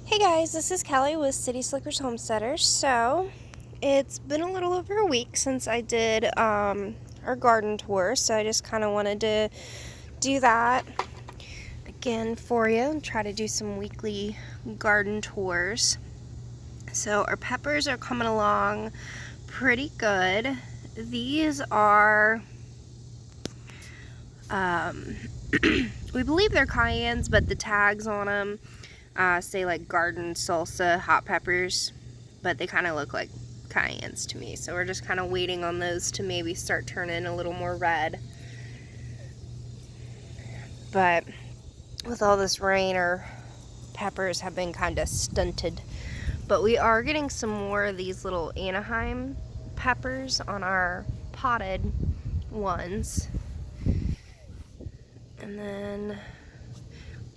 Hey guys, this is Kelly with City Slickers Homesteaders. So, it's been a little over a week since I did our garden tour, so I just kind of wanted to do that again for you and try to do some weekly garden tours. So, our peppers are coming along pretty good. These are, we believe they're cayennes, but the tags on them say like garden salsa hot peppers, but they kind of look like cayennes to me. So we're just kind of waiting on those to maybe start turning a little more red. But with all this rain, our peppers have been kind of stunted. But we are getting some more of these little Anaheim peppers on our potted ones. And then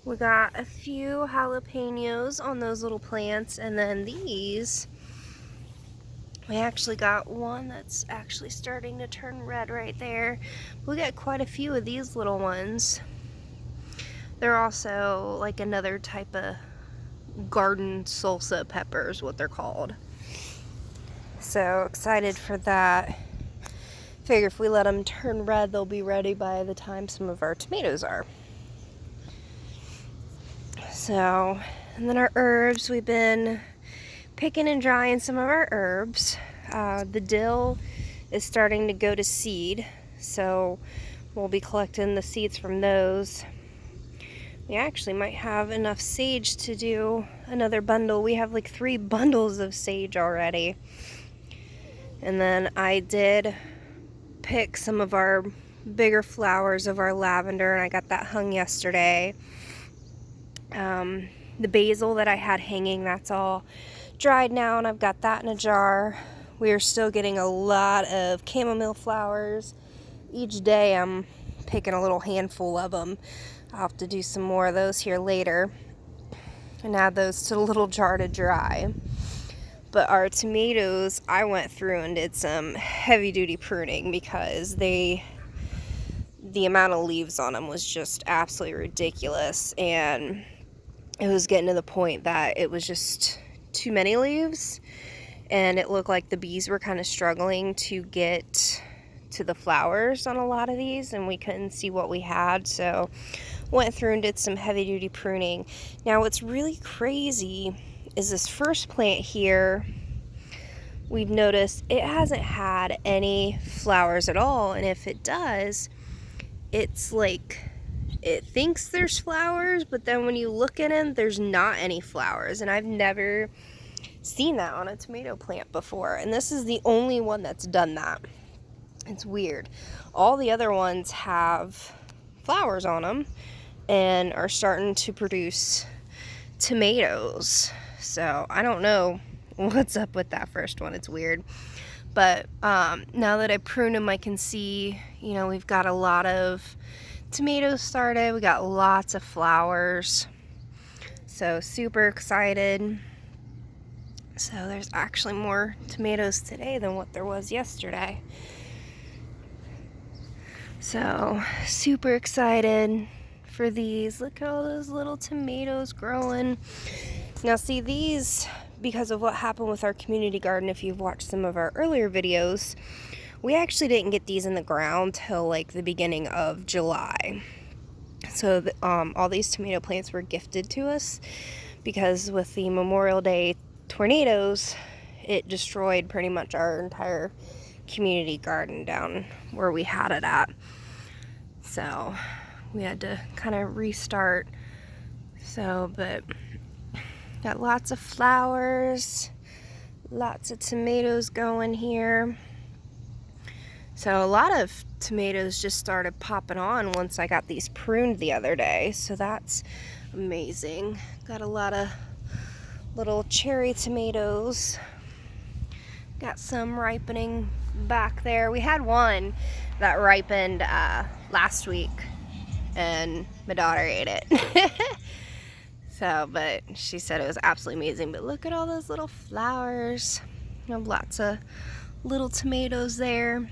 we got a few jalapenos on those little plants, and then these, we actually got one that's actually starting to turn red right there. We got quite a few of these little ones. They're also like another type of garden salsa pepper is what they're called. So excited for that. Figure if we let them turn red, they'll be ready by the time some of our tomatoes are. So, and then our herbs, we've been picking and drying some of our herbs. The dill is starting to go to seed, so we'll be collecting the seeds from those. We actually might have enough sage to do another bundle. We have like 3 bundles of sage already. And then I did pick some of our bigger flowers of our lavender, and I got that hung yesterday. The basil that I had hanging, that's all dried now, and I've got that in a jar. We are still getting a lot of chamomile flowers. Each day I'm picking a little handful of them. I'll have to do some more of those here later and add those to the little jar to dry. But our tomatoes, I went through and did some heavy duty pruning because the amount of leaves on them was just absolutely ridiculous, and it was getting to the point that it was just too many leaves, and it looked like the bees were kind of struggling to get to the flowers on a lot of these, and we couldn't see what we had, so went through and did some heavy duty pruning. Now what's really crazy is this first plant here, we've noticed it hasn't had any flowers at all, and if it does, it's like it thinks there's flowers, but then when you look at them, there's not any flowers. And I've never seen that on a tomato plant before. And this is the only one that's done that. It's weird. All the other ones have flowers on them and are starting to produce tomatoes. So I don't know what's up with that first one. It's weird. But now that I prune them, I can see, we've got a lot of tomatoes started. We got lots of flowers, so super excited. So there's actually more tomatoes today than what there was yesterday, so super excited for these. Look at all those little tomatoes growing. Now see, these, because of what happened with our community garden, if you've watched some of our earlier videos, we actually didn't get these in the ground till like the beginning of July. So all these tomato plants were gifted to us because with the Memorial Day tornadoes, it destroyed pretty much our entire community garden down where we had it at. So we had to kind of restart. But got lots of flowers, lots of tomatoes going here. So a lot of tomatoes just started popping on once I got these pruned the other day. So that's amazing. Got a lot of little cherry tomatoes. Got some ripening back there. We had one that ripened last week and my daughter ate it. So, but she said it was absolutely amazing. But look at all those little flowers. You have lots of little tomatoes there.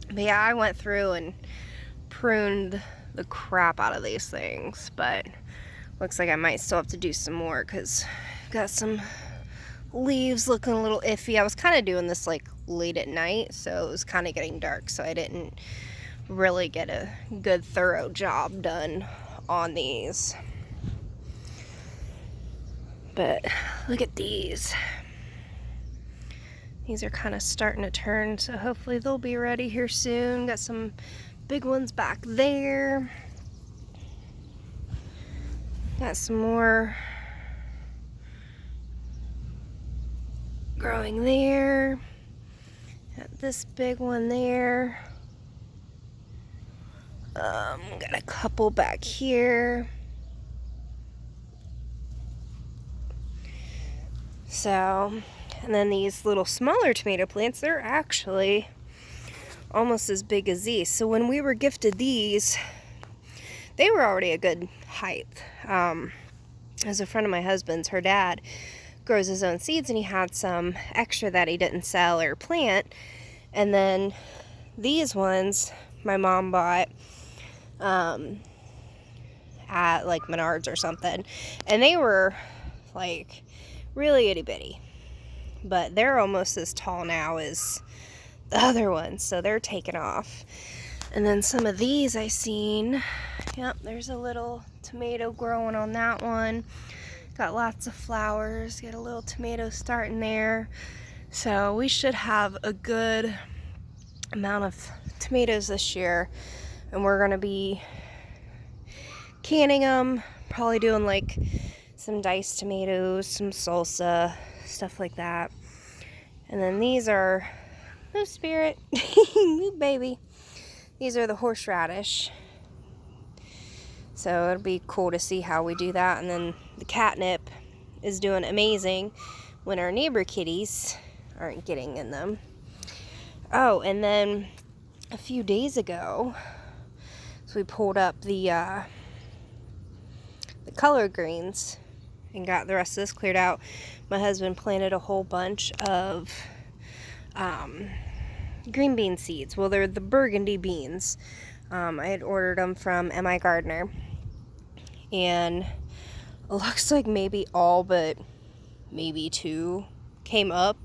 But yeah, I went through and pruned the crap out of these things, but looks like I might still have to do some more because Got some leaves looking a little iffy. I was kind of doing this like late at night, so it was kind of getting dark, so I didn't really get a good thorough job done on these. But look at these. These are kind of starting to turn, so hopefully they'll be ready here soon. Got some big ones back there. Got some more growing there. Got this big one there. Got a couple back here. So, and then these little smaller tomato plants, they're actually almost as big as these. So when we were gifted these, they were already a good height. As a friend of my husband's, her dad grows his own seeds, and he had some extra that he didn't sell or plant. And then these ones my mom bought at like Menards or something, and they were like really itty bitty, but they're almost as tall now as the other ones, so they're taking off. And then some of these I seen, yep, there's a little tomato growing on that one. Got lots of flowers, get a little tomato starting there. So we should have a good amount of tomatoes this year, and we're gonna be canning them, probably doing like some diced tomatoes, some salsa, stuff like that. And then these are, oh Spirit, you baby. These are the horseradish. So it'll be cool to see how we do that. And then the catnip is doing amazing when our neighbor kitties aren't getting in them. Oh, and then a few days ago, so we pulled up the collard greens and got the rest of this cleared out. My husband planted a whole bunch of green bean seeds. Well, they're the burgundy beans. I had ordered them from M.I. Gardner, and it looks like maybe all but maybe 2 came up.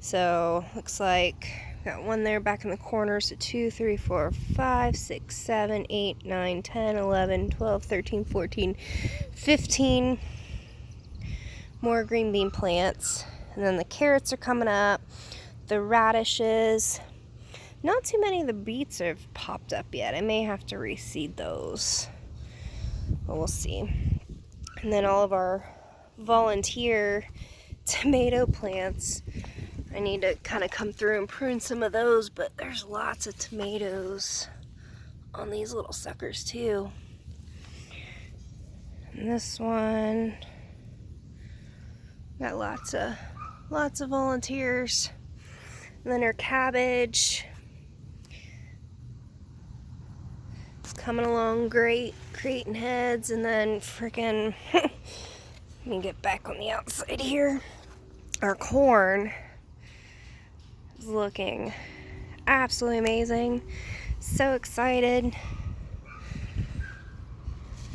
So looks like got one there back in the corner. So 2, 3, 4, 5, 6, 7, 8, 9, 10, 11, 12, 13, 14, 15 more green bean plants. And then the carrots are coming up, the radishes. Not too many of the beets have popped up yet. I may have to reseed those, but we'll see. And then all of our volunteer tomato plants, I need to kind of come through and prune some of those, but there's lots of tomatoes on these little suckers too. And this one got lots of volunteers. And then our cabbage, it's coming along great, creating heads. And then freaking let me get back on the outside here. Our corn is looking absolutely amazing. So excited.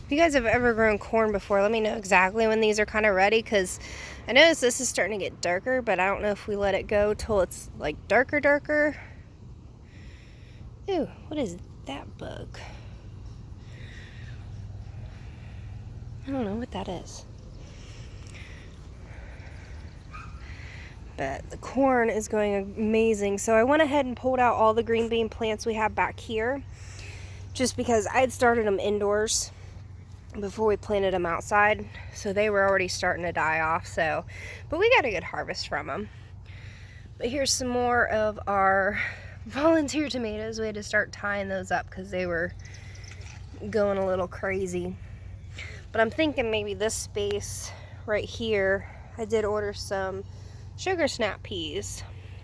If you guys have ever grown corn before, let me know exactly when these are kind of ready, because I noticed this is starting to get darker, but I don't know if we let it go till it's like darker. Ooh, what is that bug? I don't know what that is. But the corn is going amazing. So I went ahead and pulled out all the green bean plants we have back here, just because I had started them indoors before we planted them outside, so they were already starting to die off. So, but we got a good harvest from them. But here's some more of our volunteer tomatoes. We had to start tying those up because they were going a little crazy. But I'm thinking maybe this space right here, I did order some sugar snap peas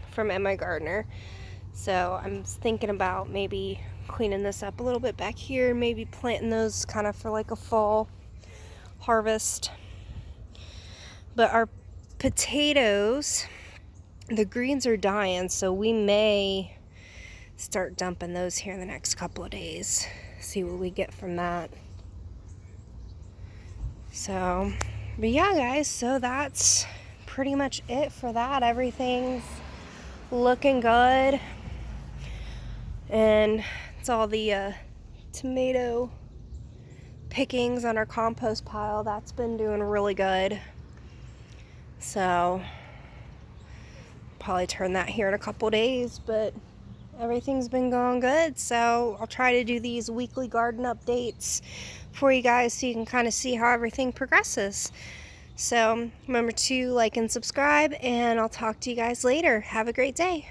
from M.I. Gardner. So I'm thinking about maybe cleaning this up a little bit back here, maybe planting those kind of for like a fall harvest. But our potatoes, the greens are dying, so we may start dumping those here in the next couple of days, see what we get from that. So But yeah, guys, so that's pretty much it for that. Everything's looking good. And it's all the tomato pickings on our compost pile. That's been doing really good. So probably turn that here in a couple days, but everything's been going good. So I'll try to do these weekly garden updates for you guys so you can kind of see how everything progresses. So remember to like and subscribe, and I'll talk to you guys later. Have a great day.